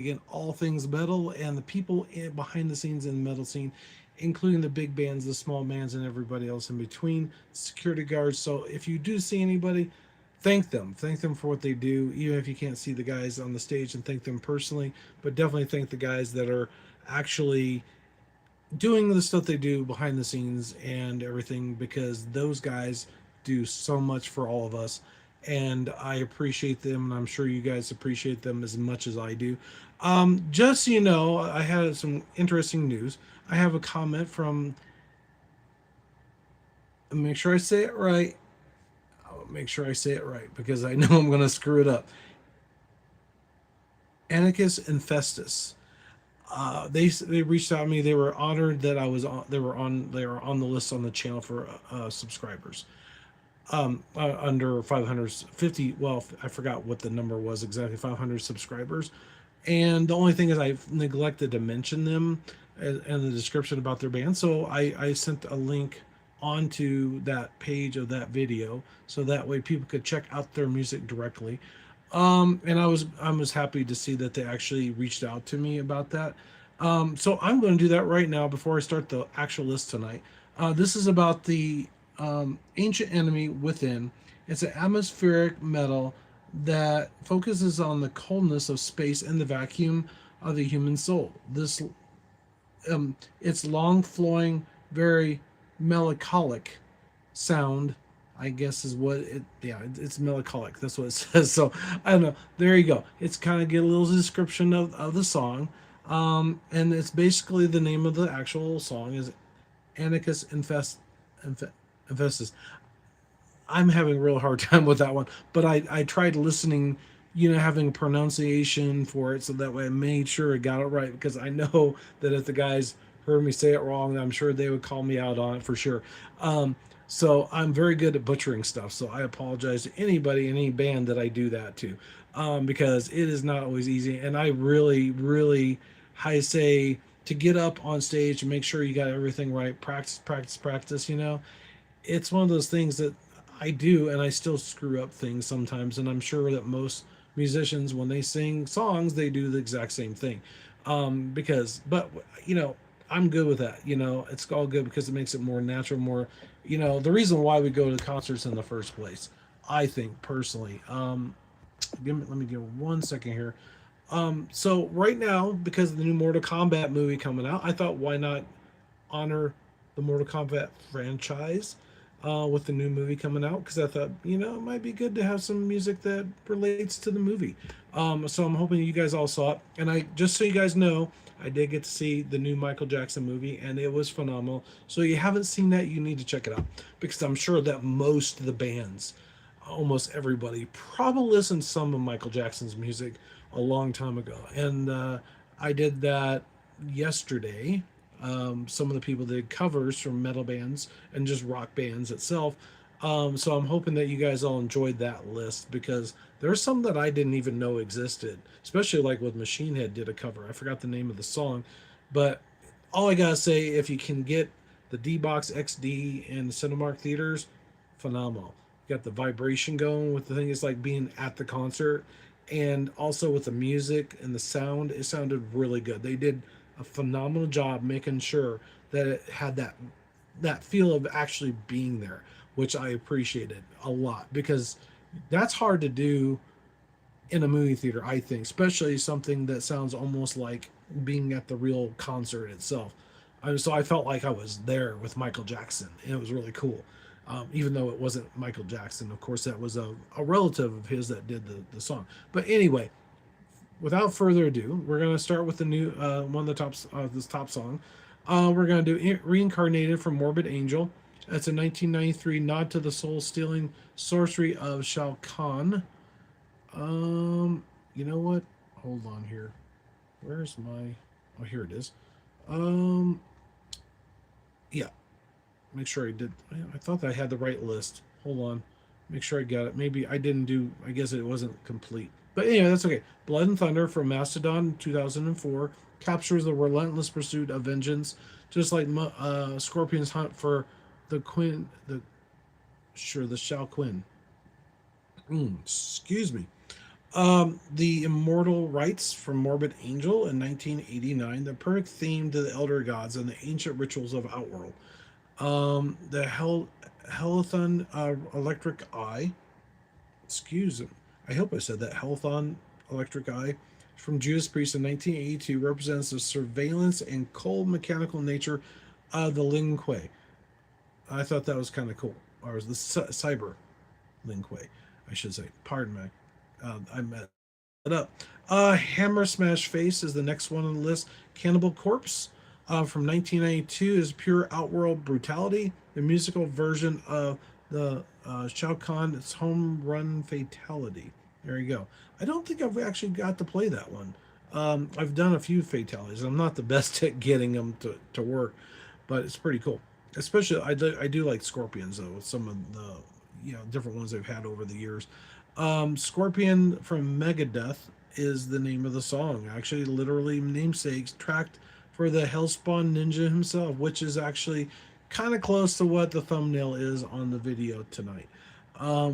again, all things metal and the people behind the scenes in the metal scene, including the big bands, the small bands, and everybody else in between, security guards. So if you do see anybody, thank them. Thank them for what they do, even if you can't see the guys on the stage and thank them personally. But definitely thank the guys that are actually doing the stuff they do behind the scenes and everything, because those guys do so much for all of us, and I appreciate them, and I'm sure you guys appreciate them as much as I do. Just so you know, I had some interesting news. I have a comment from, make sure I say it right. I'll make sure I say it right because I know I'm going to screw it up. Anarchus and Festus. They reached out to me. They were honored that I was on. They were on the list on the channel for subscribers. Under 550. Well, I forgot what the number was exactly. 500 subscribers, and the only thing is I neglected to mention them in the description about their band. So I sent a link onto that page of that video so that way people could check out their music directly. And I was happy to see that they actually reached out to me about that. So I'm going to do that right now before I start the actual list tonight. This is about the Ancient Enemy Within. It's an atmospheric metal that focuses on the coldness of space and the vacuum of the human soul. It's long flowing, very melancholic sound, I guess is what it. Yeah, it's melancholic. That's what it says. So I don't know. There you go. It's kind of get a little description of the song, and it's basically the name of the actual song is Anarchus Infestus. I'm having a real hard time with that one, but I tried listening, having pronunciation for it so that way I made sure I got it right, because I know that if the guys heard me say it wrong, I'm sure they would call me out on it for sure. So I'm very good at butchering stuff. So I apologize to anybody, any band that I do that to, because it is not always easy. And I really, really, I say to get up on stage and make sure you got everything right. Practice, practice, practice. It's one of those things that I do, and I still screw up things sometimes. And I'm sure that most musicians, when they sing songs, they do the exact same thing. But I'm good with that. It's all good because it makes it more natural, more, the reason why we go to concerts in the first place. I think personally. Let me give 1 second here. So right now, because of the new Mortal Kombat movie coming out, I thought why not honor the Mortal Kombat franchise with the new movie coming out, because I thought it might be good to have some music that relates to the movie. So I'm hoping you guys all saw it, and I just so you guys know, I did get to see the new Michael Jackson movie, and it was phenomenal. So you haven't seen that, you need to check it out, because I'm sure that most of the bands, almost everybody, probably listened to some of Michael Jackson's music a long time ago, and I did that yesterday. Some of the people did covers from metal bands and just rock bands itself. So I'm hoping that you guys all enjoyed that list, because there's some that I didn't even know existed, especially like with Machine Head did a cover. I forgot the name of the song, but all I gotta say, if you can get the D Box XD in the Cinemark theaters, phenomenal. You got the vibration going with the thing. It's like being at the concert, and also with the music and the sound, it sounded really good. They did a phenomenal job making sure that it had that feel of actually being there, which I appreciated a lot, because that's hard to do in a movie theater, I think, especially something that sounds almost like being at the real concert itself. So I felt like I was there with Michael Jackson, and it was really cool. Even though it wasn't Michael Jackson, of course, that was a relative of his that did the song. But anyway, without further ado, we're gonna start with the new one of the top this top song. We're gonna do "Reincarnated" from Morbid Angel. That's a 1993 nod to the soul-stealing sorcery of Shao Kahn. You know what? Hold on here. Where's my? Oh, here it is. Um, yeah. Make sure I did. I thought I had the right list. Hold on. Make sure I got it. Maybe I didn't do. I guess it wasn't complete. But anyway, that's okay. Blood and Thunder from Mastodon 2004 captures the relentless pursuit of vengeance, just like Scorpion's hunt for the Quinn, the Shao Quinn. Excuse me. The Immortal Rites from Morbid Angel in 1989, the perfect theme to the Elder Gods and the ancient rituals of Outworld. The Hellathon Electric Eye, excuse me, I hope I said that, Hellathon Electric Eye from Judas Priest in 1982 represents the surveillance and cold mechanical nature of the Lin Kuei. I thought that was kind of cool. Or was the cyber Lin Kuei, I should say. Pardon me. I messed that up. Hammer Smash Face is the next one on the list. Cannibal Corpse from 1992 is pure outworld brutality. The musical version of the Shao Kahn's home run fatality. There you go. I don't think I've actually got to play that one. I've done a few fatalities. I'm not the best at getting them to work, but it's pretty cool. Especially, I do like scorpions though. Some of the different ones I've had over the years. Scorpion from Megadeth is the name of the song. Actually, literally namesakes tracked for the Hellspawn Ninja himself, which is actually kind of close to what the thumbnail is on the video tonight,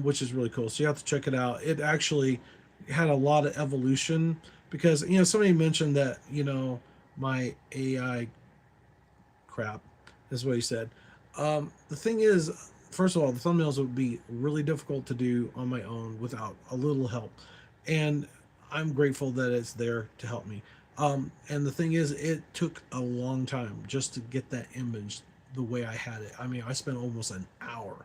which is really cool. So you have to check it out. It actually had a lot of evolution because somebody mentioned that my AI crap is what he said. The thing is, first of all, the thumbnails would be really difficult to do on my own without a little help, and I'm grateful that it's there to help me. And the thing is, it took a long time just to get that image the way I had it. I mean, I spent almost an hour.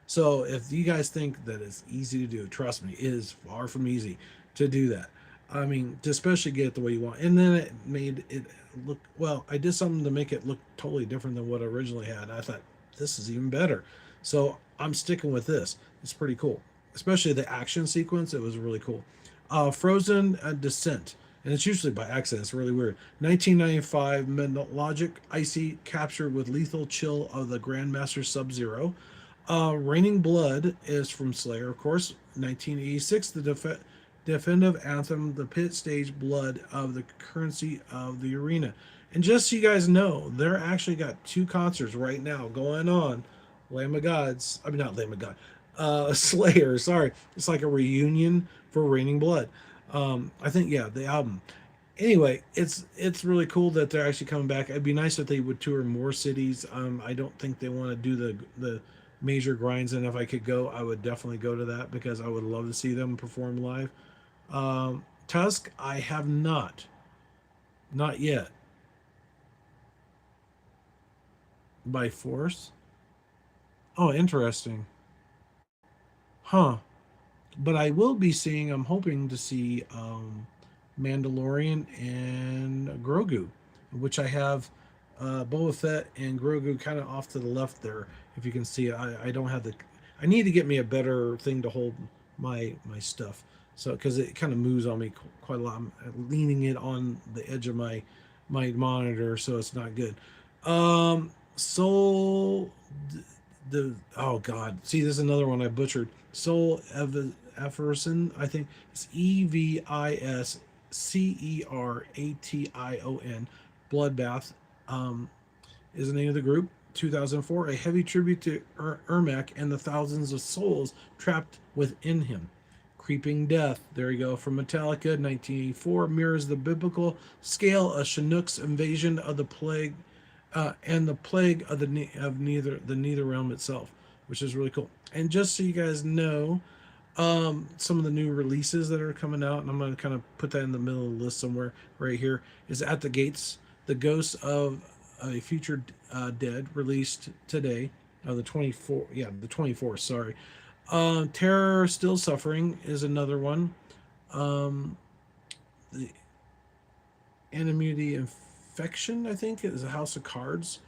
So if you guys think that it's easy to do, trust me, it is far from easy to do that. I mean, to especially get it the way you want. And then it made it look, well, I did something to make it look totally different than what I originally had. I thought, this is even better. So I'm sticking with this. It's pretty cool. Especially the action sequence, it was really cool. Frozen Descent. And it's usually by accident. It's really weird. 1995, Logic Icy captured with lethal chill of the Grandmaster Sub Zero. Raining Blood is from Slayer, of course. 1986, the definitive anthem, the pit stage blood of the currency of the arena. And just so you guys know, they're actually got two concerts right now going on. Lamb of Gods, I mean not Lamb of God, Slayer. Sorry, it's like a reunion for Raining Blood. I think the album. Anyway, it's really cool that they're actually coming back. It'd be nice if they would tour more cities. I don't think they want to do the major grinds, and if I could go, I would definitely go to that because I would love to see them perform live. Tusk, I have not yet. By force. Oh, interesting. Huh. But I will be seeing. I'm hoping to see Mandalorian and Grogu, which I have Boba Fett and Grogu kind of off to the left there. If you can see it, I don't have the. I need to get me a better thing to hold my stuff. So because it kind of moves on me quite a lot. I'm leaning it on the edge of my monitor, so it's not good. Soul the oh god, see this is another one I butchered. Soul Everson, I think it's Evisceration. Bloodbath is the name of the group. 2004, a heavy tribute to Ermac and the thousands of souls trapped within him. Creeping Death, there you go, from Metallica, 1984, mirrors the biblical scale of Chinook's invasion of the plague and the plague of the Neither Realm itself, which is really cool. And just so you guys know, some of the new releases that are coming out, and I'm going to kind of put that in the middle of the list somewhere right here, is At the Gates, The Ghost of a Future Dead, released today, the 24th, the 24th, sorry. Terror Still Suffering is another one. The Enmity Infection, I think, is a House of Cards.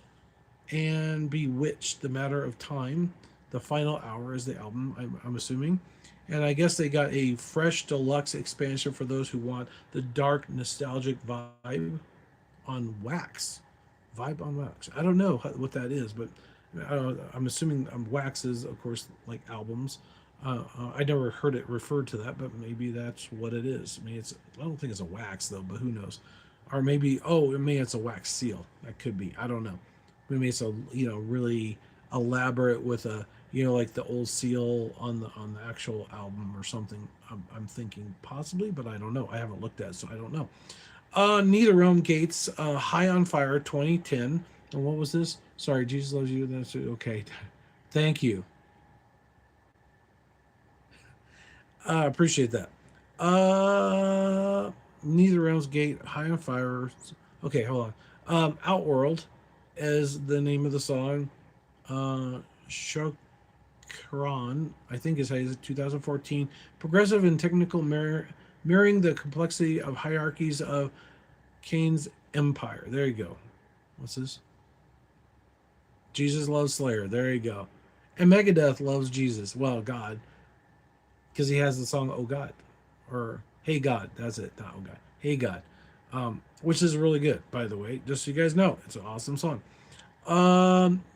And Bewitched, The Matter of Time. The Final Hour is the album, I'm assuming. And I guess they got a fresh deluxe expansion for those who want the dark, nostalgic vibe on wax. Vibe on wax. I don't know what that is, but I'm assuming wax is, of course, like albums. I never heard it referred to that, but maybe that's what it is. I mean, I don't think it's a wax though, but who knows? Or maybe maybe it's a wax seal. That could be. I don't know. Maybe it's a really elaborate with a like the old seal on the actual album or something. I'm thinking possibly, but I don't know. I haven't looked at it, so I don't know. Neither Realm Gates, High on Fire, 2010. And what was this? Sorry, Jesus loves you. That's okay. Thank you. Appreciate that. Neither Realms Gate, High on Fire. Okay, hold on. Outworld is the name of the song. Shokran, I think is how you 2014. Progressive and technical mirroring the complexity of hierarchies of Kane's empire. There you go. What's this? Jesus loves Slayer. There you go. And Megadeth loves Jesus. Well, God, because he has the song "Oh God" or "Hey God." That's it. Not "Oh God." "Hey God," which is really good, by the way. Just so you guys know, it's an awesome song.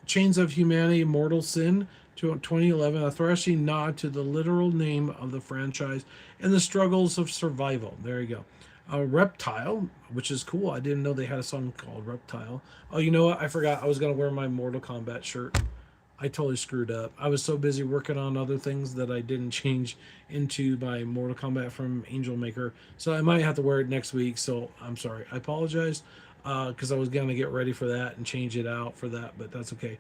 Chains of Humanity, Mortal Sin, to 2011, a thrashing nod to the literal name of the franchise and the struggles of survival. There you go. Reptile, which is cool. I didn't know they had a song called Reptile. Oh, you know what? I forgot I was going to wear my Mortal Kombat shirt. I totally screwed up. I was so busy working on other things that I didn't change into my Mortal Kombat from Angel Maker. So I might have to wear it next week. So I'm sorry. I apologize because I was going to get ready for that and change it out for that, but that's okay.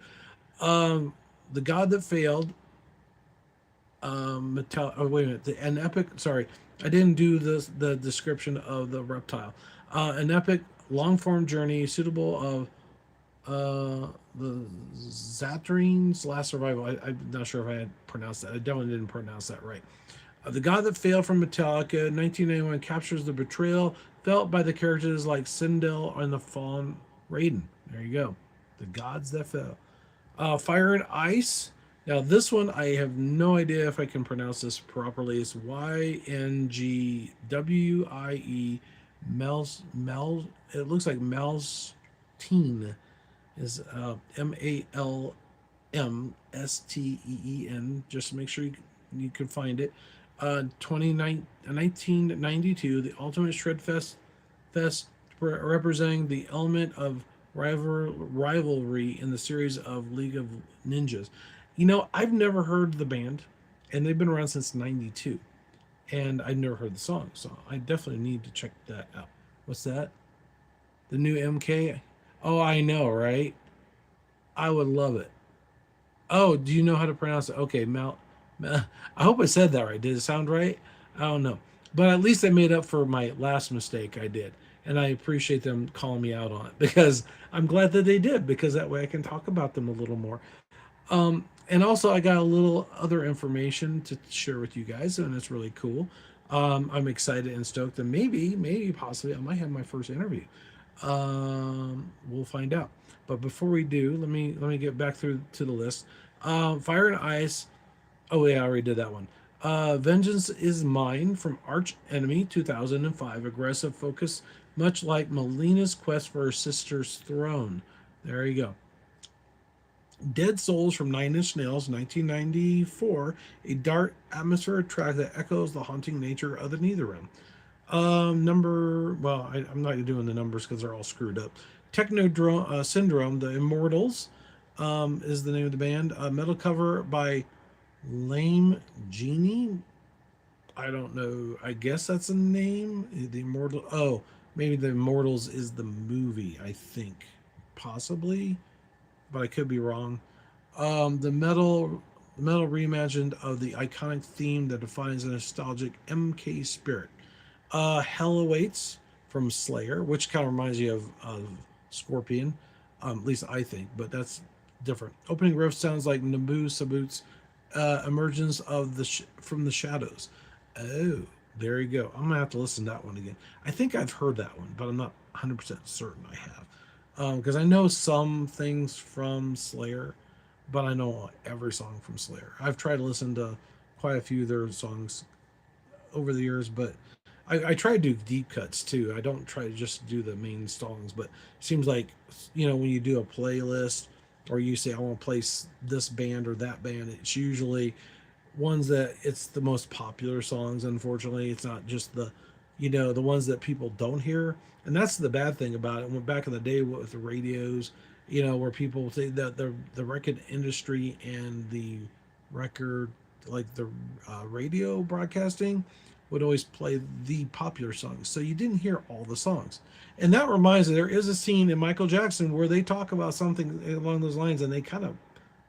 Um, the God that failed. Oh, wait a minute. An epic. Sorry, I didn't do the description of the reptile. An epic long form journey suitable of the Zatrine's last survival. I'm not sure if I had pronounced that. I definitely didn't pronounce that right. The God that failed from Metallica, 1991, captures the betrayal felt by the characters like Sindel and the fallen Raiden. There you go. The gods that fell. Fire and Ice. Now, this one, I have no idea if I can pronounce this properly. It's Yngwie. Mel. It looks like Mel's teen is Malmsteen. Just to make sure you can find it. 1992, the Ultimate Shred Fest representing the element of rivalry in the series of League of Ninjas. I've never heard the band, and they've been around since '92, and I've never heard the song, so I definitely need to check that out. What's that? The new MK? Oh, I know, right? I would love it. Oh, do you know how to pronounce it? Okay, I hope I said that right. Did it sound right? I don't know. But at least I made up for my last mistake I did. And I appreciate them calling me out on it because I'm glad that they did because that way I can talk about them a little more. And also, I got a little other information to share with you guys, and it's really cool. I'm excited and stoked, and maybe, possibly, I might have my first interview. We'll find out. But before we do, let me get back through to the list. Fire and Ice. Oh yeah, I already did that one. Vengeance is Mine from Arch Enemy 2005. Aggressive focus, much like Melina's quest for her sister's throne. There you go. Dead Souls from Nine Inch Nails, 1994, a dark atmospheric track that echoes the haunting nature of the Netherrealm. I'm not doing the numbers because they're all screwed up. Syndrome, The Immortals, is the name of the band. Metal cover by Lame Genie. I don't know. I guess that's a name. The Immortal. Oh, maybe The Immortals is the movie. I think, possibly, but I could be wrong. The metal reimagined of the iconic theme that defines a nostalgic MK spirit. Hell Awaits from Slayer, which kind of reminds you of Scorpion, at least I think, but that's different. Opening riff sounds like Naboo Sabut's Emergence of from the Shadows. Oh, there you go. I'm gonna have to listen to that one again. I think I've heard that one, but I'm not 100% certain I have, because I know some things from Slayer, but I know every song from Slayer. I've tried to listen to quite a few of their songs over the years, but I try to do deep cuts too. I don't try to just do the main songs, but it seems like when you do a playlist or you say I want to play this band or that band, it's usually ones that it's the most popular songs. Unfortunately, it's not just the ones that people don't hear, and that's the bad thing about it. When back in the day with the radios, where people say that the record industry and the record, like the radio broadcasting, would always play the popular songs. So you didn't hear all the songs. And that reminds me, there is a scene in Michael Jackson where they talk about something along those lines and they kind of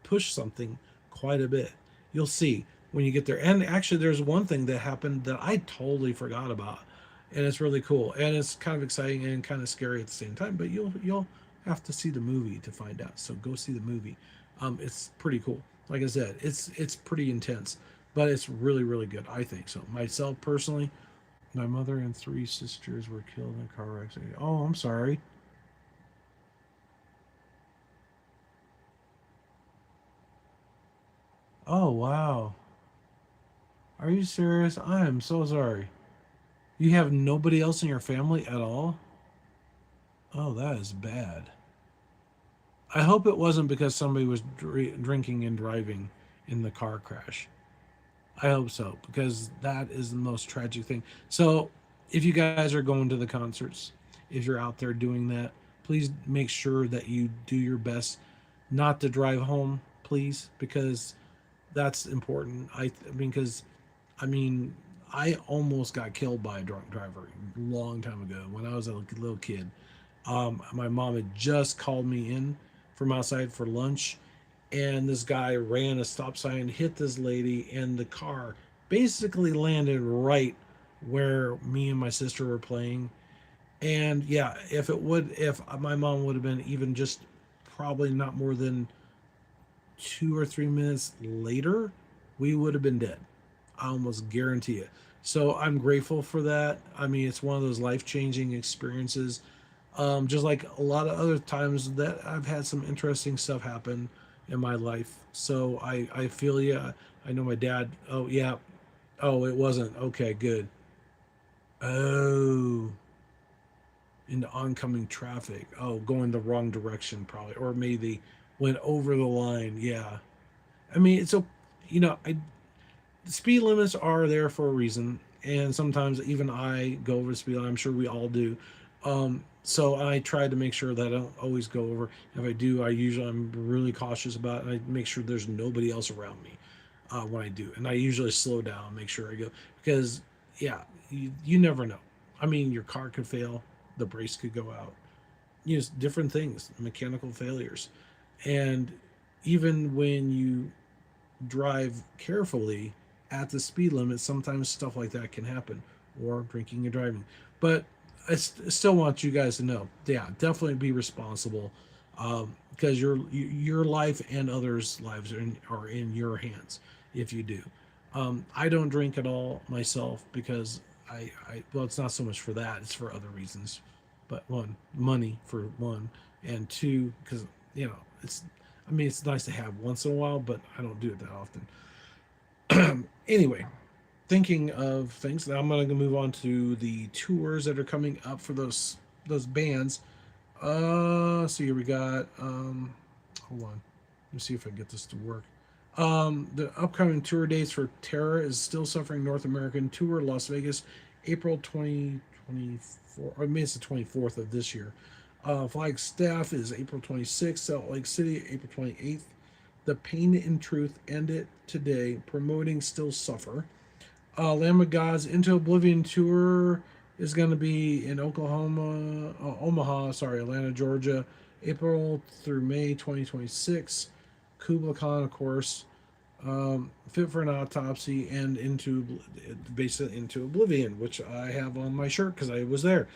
push something quite a bit. You'll see when you get there. And actually, there's one thing that happened that I totally forgot about, and it's really cool and it's kind of exciting and kind of scary at the same time. But you'll have to see the movie to find out. So go see the movie. It's pretty cool. Like I said, it's pretty intense, but it's really really good. I think so. Myself personally, my mother and three sisters were killed in a car accident. Oh, I'm sorry. Oh wow. Are you serious? I am so sorry. You have nobody else in your family at all? Oh, that is bad. I hope it wasn't because somebody was drinking and driving in the car crash. I hope so because that is the most tragic thing. So, if you guys are going to the concerts, if you're out there doing that, please make sure that you do your best not to drive home, please, because that's important. Because I mean, I almost got killed by a drunk driver a long time ago when I was a little kid. My mom had just called me in from outside for lunch, and this guy ran a stop sign, hit this lady, and the car basically landed right where me and my sister were playing. And yeah, if my mom would have been even just probably not more than 2 or 3 minutes later, we would have been dead. I almost guarantee it. So I'm grateful for that. I mean, it's one of those life changing experiences. Just like a lot of other times that I've had some interesting stuff happen in my life. So I feel you. I know my dad. Oh, yeah. Oh, it wasn't. Okay, good. Oh, into oncoming traffic. Oh, going the wrong direction, probably. Or maybe went over the line. Yeah. I mean, it's so, I speed limits are there for a reason, and sometimes even I go over the speed limit. I'm sure we all do. So I try to make sure that I don't always go over. If I do, I'm really cautious about it. And I make sure there's nobody else around me when I do, and I usually slow down, make sure I go because yeah, you never know. I mean, your car could fail, the brakes could go out. Different things, mechanical failures, and even when you drive carefully at the speed limit, sometimes stuff like that can happen, or drinking and driving. But still want you guys to know, yeah, definitely be responsible, because your life and others' lives are in your hands if you do. I don't drink at all myself because well, it's not so much for that; it's for other reasons. But one, money for one, and two, because you know it's. I mean, it's nice to have once in a while, but I don't do it that often. Anyway, thinking of things, now I'm going to move on to the tours that are coming up for those bands. So here we got. Hold on, let me see if I can get this to work. The upcoming tour dates for Terra is Still Suffering North American Tour, Las Vegas, April 2024. I mean, it's the 24th of this year. Flagstaff is April 26th. Salt Lake City, April 28th. The Pain and Truth End It Today, promoting Still Suffer. Lamb of God's Into Oblivion tour is going to be in Omaha, Atlanta, Georgia, April through May 2026. Kubla Khan, of course, Fit for an Autopsy, and basically Into Oblivion, which I have on my shirt because I was there.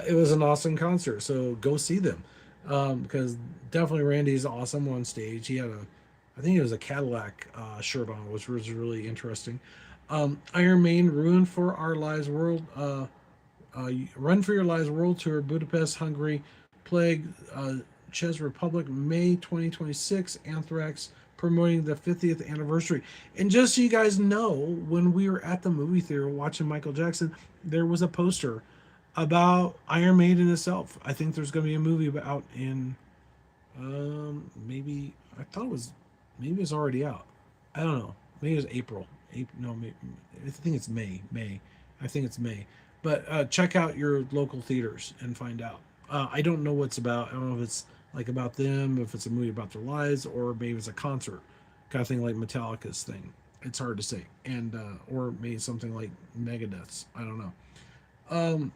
It was an awesome concert, so go see them, because definitely Randy's awesome on stage. He had I think it was a Cadillac shirt on, which was really interesting. Iron Maiden, Ruin for Our Lives World, Run for Your Lives World Tour, Budapest, Hungary, Plague, Czech Republic, May 2026, Anthrax, promoting the 50th anniversary. And just so you guys know, when we were at the movie theater watching Michael Jackson, there was a poster about Iron Maiden itself. I think there's going to be a movie about in maybe I thought it was maybe it's already out. I don't know. Maybe it was April. No, maybe, I think it's May. May. I think it's May. But check out your local theaters and find out. I don't know what's about. I don't know if it's like about them, if it's a movie about their lives, or maybe it's a concert. kind of thing like Metallica's thing. It's hard to say, and or maybe something like Megadeth's. I don't know. Um,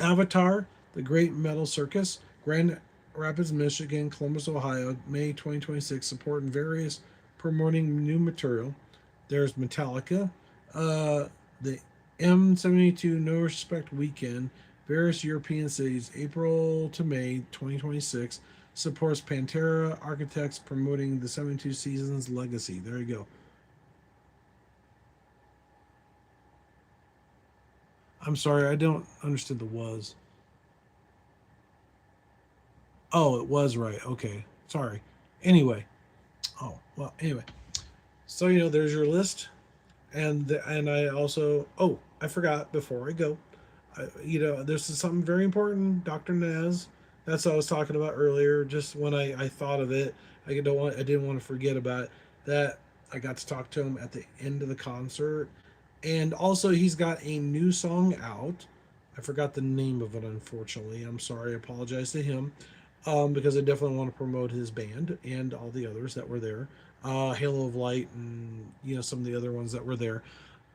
Avatar, The Great Metal Circus, Grand Rapids, Michigan, Columbus, Ohio, May 2026, supporting various promoting new material. There's Metallica, the M72 No Respect Weekend, various European cities, April to May 2026, supports Pantera Architects promoting the 72 Seasons legacy. There you go. I'm sorry, I don't understand the was. Oh, it was right. Okay. Sorry. Anyway. Oh, well, anyway. So, there's your list. And I also, oh, I forgot before I go. This is something very important, Dr. Naz. That's what I was talking about earlier. Just when I thought of it, I didn't want to forget about it. That I got to talk to him at the end of the concert, and also he's got a new song out. I forgot the name of it, unfortunately. I'm sorry. I apologize to him, because I definitely want to promote his band and all the others that were there. Halo of Light, and some of the other ones that were there.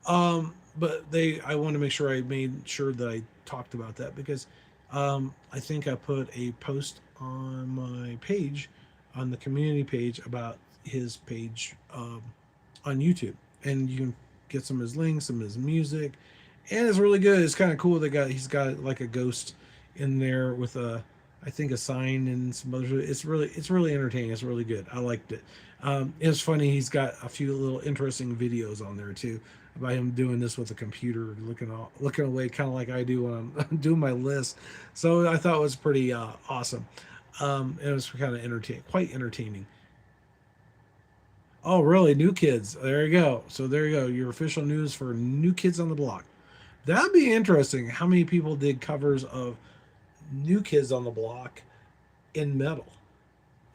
But I want to make sure I made sure that I talked about that, because I think I put a post on my page, on the community page, about his page, on YouTube, and you can get some of his links, some of his music, and it's really good. It's kind of cool. He's got like a ghost in there with I think a sign and some other. It's really entertaining. It's really good. I liked it. It's funny. He's got a few little interesting videos on there too about him doing this with a computer, looking away, kind of like I do when I'm doing my list. So I thought it was pretty awesome. It was kind of quite entertaining. Oh, really? New Kids. There you go. So there you go. Your official news for New Kids on the Block. That'd be interesting. How many people did covers of New Kids on the Block in metal?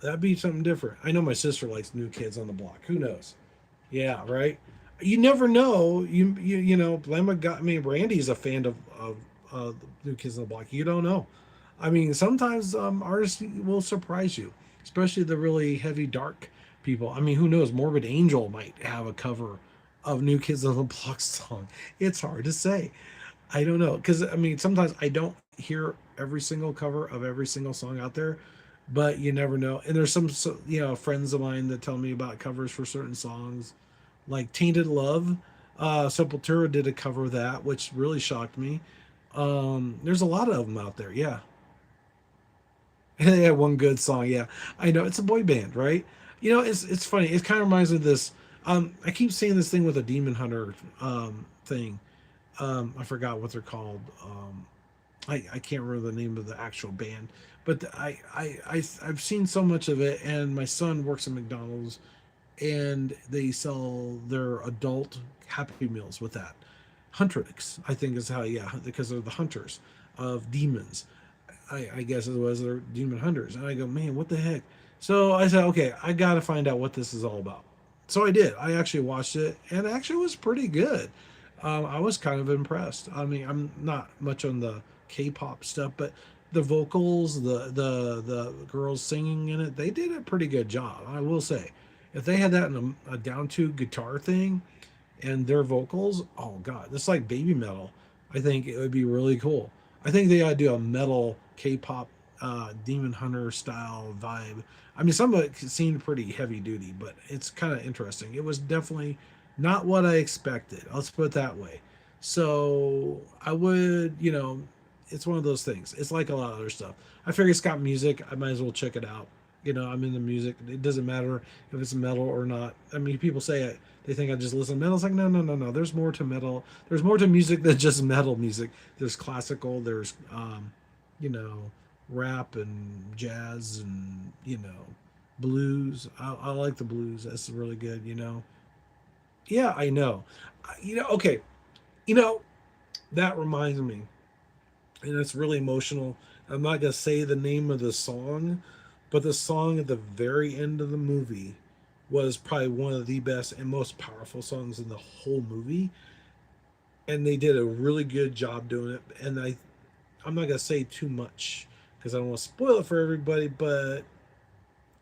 That'd be something different. I know my sister likes New Kids on the Block. Who knows? Yeah, right. You never know. Lemma got. I mean, Randy's a fan of the New Kids on the Block. You don't know. I mean, sometimes artists will surprise you, especially the really heavy, dark people. I mean, who knows? Morbid Angel might have a cover of New Kids on the Block song. It's hard to say. I don't know, because I mean, sometimes I don't hear every single cover of every single song out there, but you never know. And there's some friends of mine that tell me about covers for certain songs, like Tainted Love. Sepultura did a cover of that, which really shocked me. There's a lot of them out there. Yeah. They had one good song. Yeah, I know it's a boy band, right? It's funny. It kind of reminds me of this. I keep seeing this thing with a Demon Hunter thing. I forgot what they're called. I can't remember the name of the actual band, but I've seen so much of it, and my son works at McDonald's, and they sell their adult Happy Meals with that. Huntrix, I think is how, yeah, because they're the hunters of demons. I guess it was their demon hunters, and I go, man, what the heck? So I said, okay, I got to find out what this is all about. So I did. I actually watched it, and it actually was pretty good. I was kind of impressed. I mean, I'm not much on the K-pop stuff, but the vocals, the girls singing in it, they did a pretty good job. I will say, if they had that in a down to guitar thing and their vocals, oh god, it's like baby metal. I think it would be really cool. I think they ought to do a metal K-pop Demon Hunter style vibe. I mean, some of it seemed pretty heavy duty, but it's kind of interesting. It was definitely not what I expected. Let's put it that way. So I would, it's one of those things. It's like a lot of other stuff. I figure it's got music. I might as well check it out. I'm in the music. It doesn't matter if it's metal or not. I mean, people say it, they think I just listen to metal. It's like, no, no, no, no. There's more to metal. There's more to music than just metal music. There's classical. There's, you know, rap and jazz and, blues. I like the blues. That's really good. Yeah, I know. Okay. You know, that reminds me, and it's really emotional. I'm not going to say the name of the song, but the song at the very end of the movie was probably one of the best and most powerful songs in the whole movie. And they did a really good job doing it. And I'm not going to say too much because I don't want to spoil it for everybody, but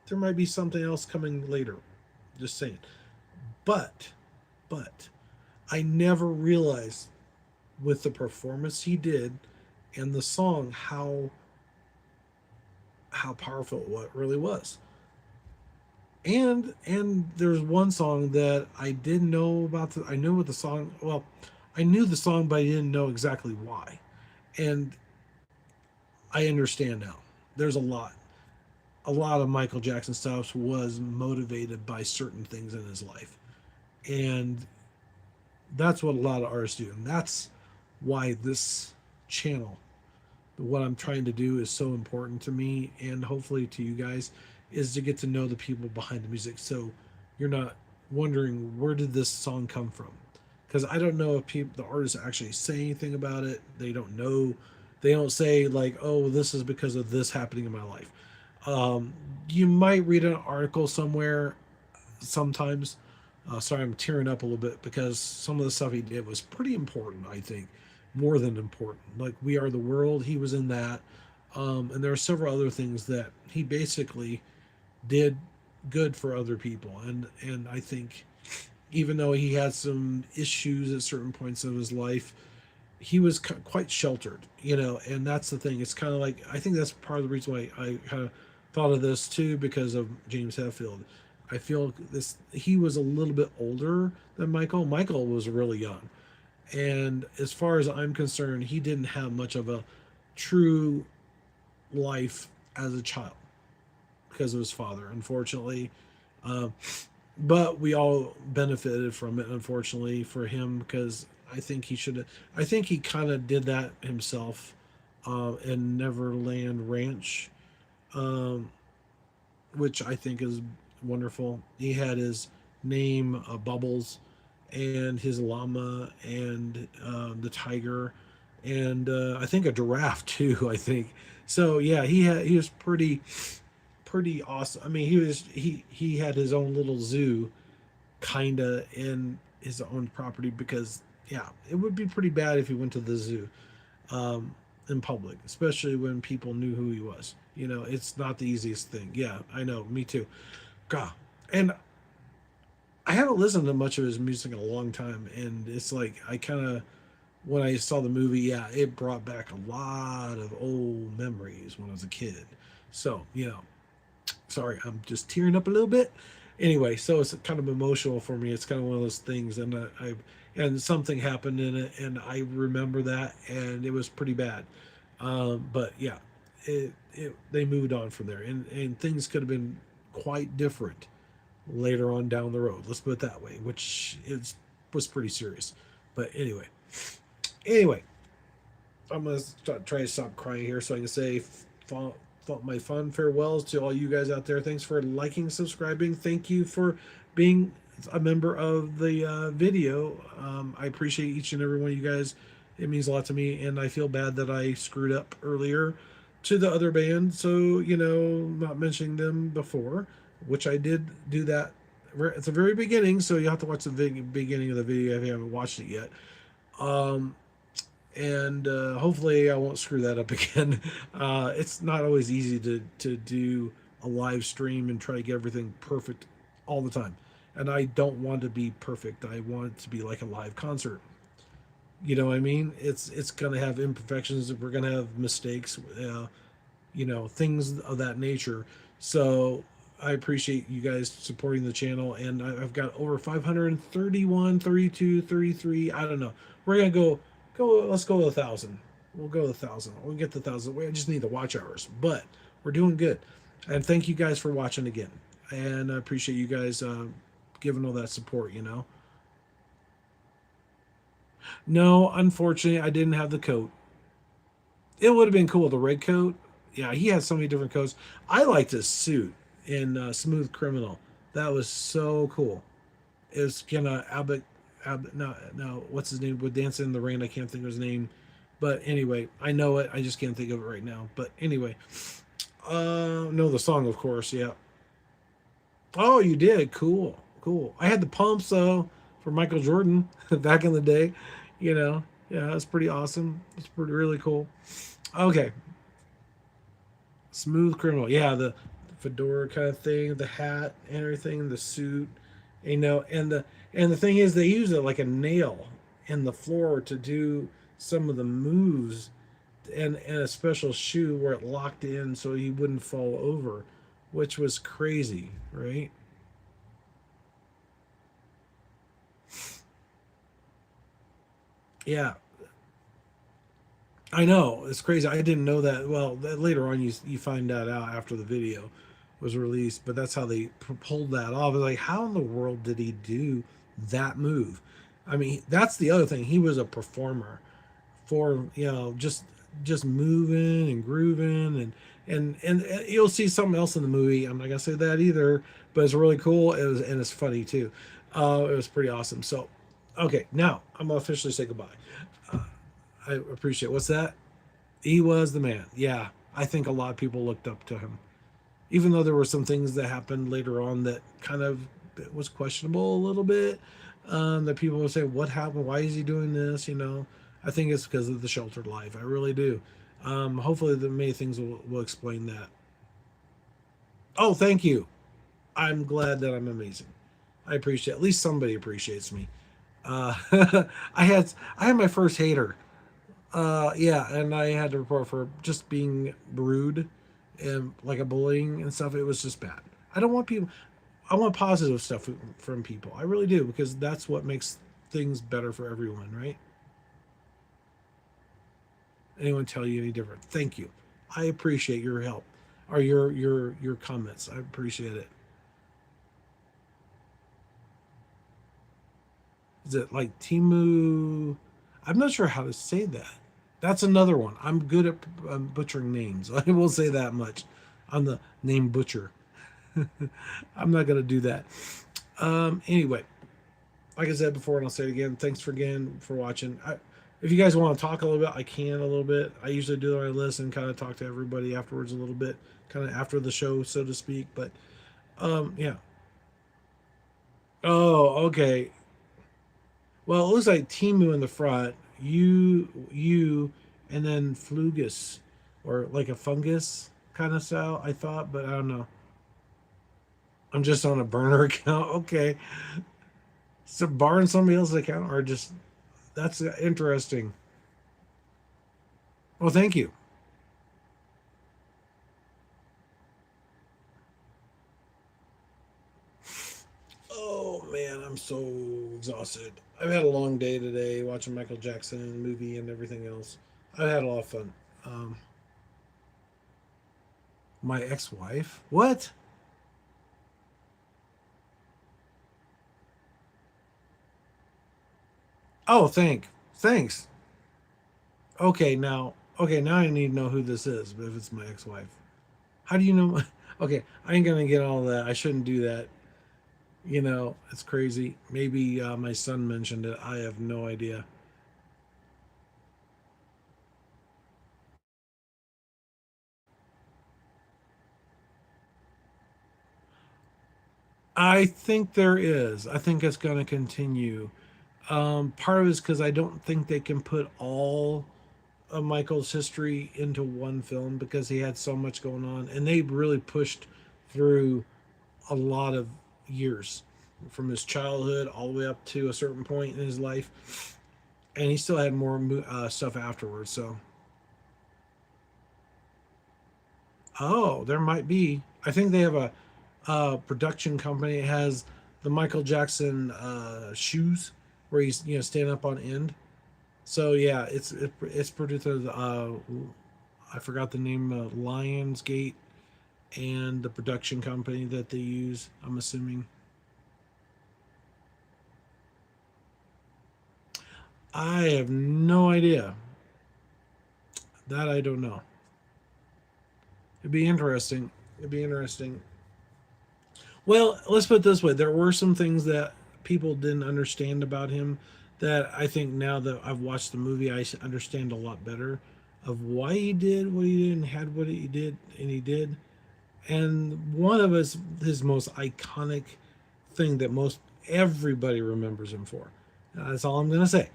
there might be something else coming later. Just saying. But, but, I never realized with the performance he did and the song how powerful it really was. And there's one song that I didn't know about. I knew what the song. Well, I knew the song, but I didn't know exactly why. And I understand now. There's a lot of Michael Jackson stuff was motivated by certain things in his life, and that's what a lot of artists do, and that's why this channel, what I'm trying to do, is so important to me and hopefully to you guys, is to get to know the people behind the music, so you're not wondering where did this song come from, because I don't know if people, the artists actually say anything about it. They don't know. They don't say like, oh, this is because of this happening in my life. um, you might read an article somewhere sometimes. Sorry, I'm tearing up a little bit because some of the stuff he did was pretty important, I think, more than important. Like We Are the World, he was in that. And there are several other things that he basically did good for other people. And I think even though he had some issues at certain points of his life, he was quite sheltered, and that's the thing. It's kind of like, I think that's part of the reason why I kind of thought of this too, because of James Hetfield. I feel this, he was a little bit older than Michael. Michael was really young. And as far as I'm concerned, he didn't have much of a true life as a child because of his father, unfortunately. Uh, but we all benefited from it, unfortunately, for him, because I think he should have. I think he kind of did that himself in Neverland Ranch, um, which I think is wonderful. He had his name, Bubbles, and his llama, and the tiger, and I think a giraffe too. I think so. Yeah, he was pretty awesome. I mean, he had his own little zoo, kinda, in his own property, because yeah, it would be pretty bad if he went to the zoo um, in public, especially when people knew who he was. It's not the easiest thing. Yeah, I know. Me too. God, and I haven't listened to much of his music in a long time, and it's like I kind of, when I saw the movie, yeah, it brought back a lot of old memories when I was a kid. So, sorry, I'm just tearing up a little bit. Anyway, so it's kind of emotional for me. It's kind of one of those things, and and something happened in it, and I remember that, and it was pretty bad. But yeah, they moved on from there, and things could have been quite different later on down the road. Let's put it that way, which is was pretty serious. But anyway, I'm gonna try to stop crying here so I can say my fond farewells to all you guys out there. Thanks for liking, subscribing. Thank you for being a member of the video. I appreciate each and every one of you guys. It means a lot to me, and I feel bad that I screwed up earlier to the other band. So, not mentioning them before, which I did do that at the very beginning. So you have to watch the beginning of the video if you haven't watched it yet. Um, and hopefully I won't screw that up again. It's not always easy to do a live stream and try to get everything perfect all the time. And I don't want to be perfect. I want it to be like a live concert. You know what I mean? It's gonna have imperfections. We're gonna have mistakes. Things of that nature. So I appreciate you guys supporting the channel, and I've got over 531, 32, 33. I don't know. We're gonna go. Let's go to 1,000. We'll go to 1,000. We'll get to 1,000. We just need the watch hours, but we're doing good. And thank you guys for watching again. And I appreciate you guys giving all that support. No, unfortunately, I didn't have the coat. It would have been cool, the red coat. Yeah, he has so many different coats. I liked his suit in Smooth Criminal. That was so cool. It was kind of no, what's his name? Would Dance in the Rain. I can't think of his name. But anyway, I know it. I just can't think of it right now. But anyway, no, the song, of course. Yeah. Oh, you did. Cool, cool. I had the pumps though for Michael Jordan back in the day. Yeah, that's pretty awesome. It's pretty really cool. Okay, Smooth Criminal. Yeah, the fedora kind of thing, the hat and everything, the suit. And the thing is, they use it like a nail in the floor to do some of the moves, and a special shoe where it locked in so he wouldn't fall over, which was crazy, right? Yeah, I know it's crazy. I didn't know that. Well, later on, you find that out after the video was released, but that's how they pulled that off. It's like, how in the world did he do that move? I mean, that's the other thing. He was a performer for just moving and grooving, and you'll see something else in the movie. I'm not gonna say that either, but it's really cool. It was, and it's funny too. It was pretty awesome. So, okay, now I'm gonna officially say goodbye. Uh, I appreciate what's that. He was the man. Yeah, I think a lot of people looked up to him, even though there were some things that happened later on that kind of was questionable a little bit. That people would say, "What happened? Why is he doing this?" I think it's because of the sheltered life. I really do. Hopefully, the many things will explain that. Oh, thank you. I'm glad that I'm amazing. I appreciate. At least somebody appreciates me. Uh, I had my first hater. Yeah, and I had to report for just being rude and like a bullying and stuff. It was just bad. I don't want people. I want positive stuff from people. I really do, because that's what makes things better for everyone, right? Anyone tell you any different? Thank you. I appreciate your help or your comments. I appreciate it. Is it like Timu? I'm not sure how to say that. That's another one. I'm good at butchering names. I will say that much. I'm the name butcher. I'm not gonna do that. Anyway, like I said before, and I'll say it again. Thanks for again for watching. If you guys want to talk a little bit, I can a little bit. I usually do when I listen, kind of talk to everybody afterwards a little bit, kind of after the show, so to speak. But yeah. Oh, okay. Well, it looks like Timu in the front, you, and then Flugus, or like a fungus kind of style. I thought, but I don't know. I'm just on a burner account. Okay, so barring somebody else's account, or just that's interesting. Well, thank you. Oh man, I'm so exhausted. I've had a long day today watching Michael Jackson movie and everything else. I've had a lot of fun. Um, my ex-wife? What? Oh, thanks. Okay, now I need to know who this is. But if it's my ex-wife, how do you know? Okay, I ain't gonna get all that. I shouldn't do that. It's crazy. Maybe my son mentioned it. I have no idea. I think there is. I think it's going to continue. Part of it is because I don't think they can put all of Michael's history into one film because he had so much going on, and they really pushed through a lot of years from his childhood all the way up to a certain point in his life, and he still had more stuff afterwards. So, oh, there might be. I think they have a production company. It has the Michael Jackson shoes where he's stand up on end. So yeah, it's produced. I forgot the name. Lionsgate and the production company that they use. I'm assuming. I have no idea. That I don't know. It'd be interesting. It'd be interesting. Well, let's put it this way: there were some things that people didn't understand about him that I think now that I've watched the movie, I understand a lot better of why he did what he did and had what he did and he did. And one of his most iconic thing that most everybody remembers him for. That's all I'm gonna say.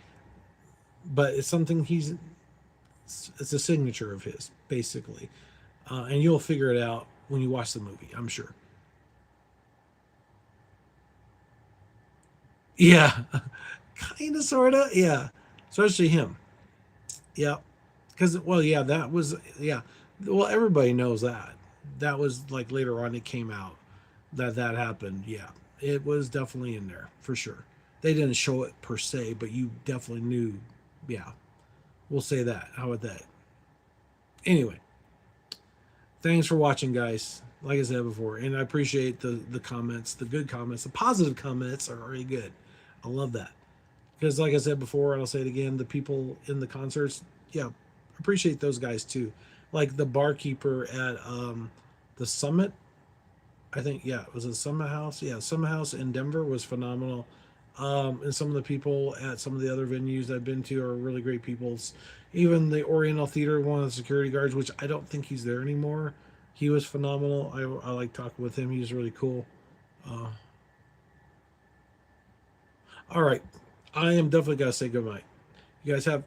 But it's something it's a signature of his basically, and you'll figure it out when you watch the movie. I'm sure. Yeah, kind of, sort of. Yeah, especially him. Yeah, because well, yeah, that was yeah. Well, everybody knows that. That was like later on it came out that that happened. Yeah, it was definitely in there for sure. They didn't show it per se, but you definitely knew. Yeah, we'll say that. How about that? Anyway, thanks for watching, guys. Like I said before, and I appreciate the comments, the good comments, the positive comments are really good. I love that because, like I said before, and I'll say it again, the people in the concerts, yeah, appreciate those guys too. Like the barkeeper at the Summit, I think, yeah, it was a Summit House. Yeah, Summit House in Denver was phenomenal. And some of the people at some of the other venues I've been to are really great people. Even the Oriental Theater, one of the security guards, which I don't think he's there anymore, he was phenomenal. I like talking with him. He was really cool. Uh, all right, I am definitely gonna say goodnight. You guys have,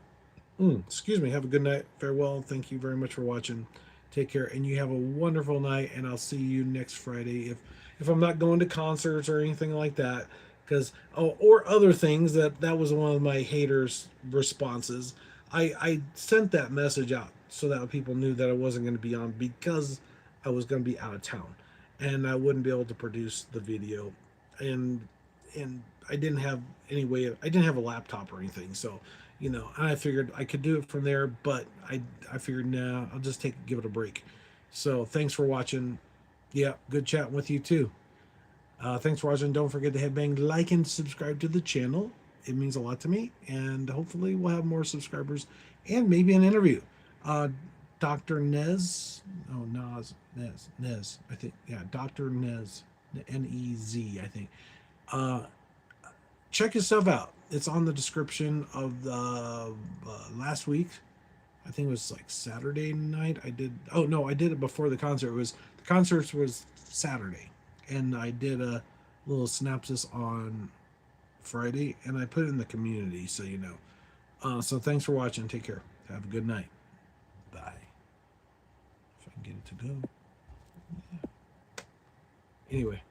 excuse me, have a good night. Farewell. Thank you very much for watching. Take care, and you have a wonderful night. And I'll see you next Friday if I'm not going to concerts or anything like that. Because or other things that was one of my haters' responses. I sent that message out so that people knew that I wasn't going to be on because I was going to be out of town, and I wouldn't be able to produce the video, and and I didn't have any way. I didn't have a laptop or anything, so I figured I could do it from there, but I figured nah, I'll just give it a break. So thanks for watching. Yeah, good chatting with you too. Thanks for watching. Don't forget to hit bang like and subscribe to the channel. It means a lot to me, and hopefully we'll have more subscribers and maybe an interview. Uh, Dr. Nez, oh Nez, I think, yeah, Dr. Nez, Nez, I think. Uh, Check his stuff out. It's on the description of the last week. I think it was like Saturday night. I did. Oh no, I did it before the concert. It was the concert was Saturday, and I did a little synopsis on Friday, and I put it in the community, so you know. So thanks for watching. Take care. Have a good night. Bye. If I can get it to go. Anyway.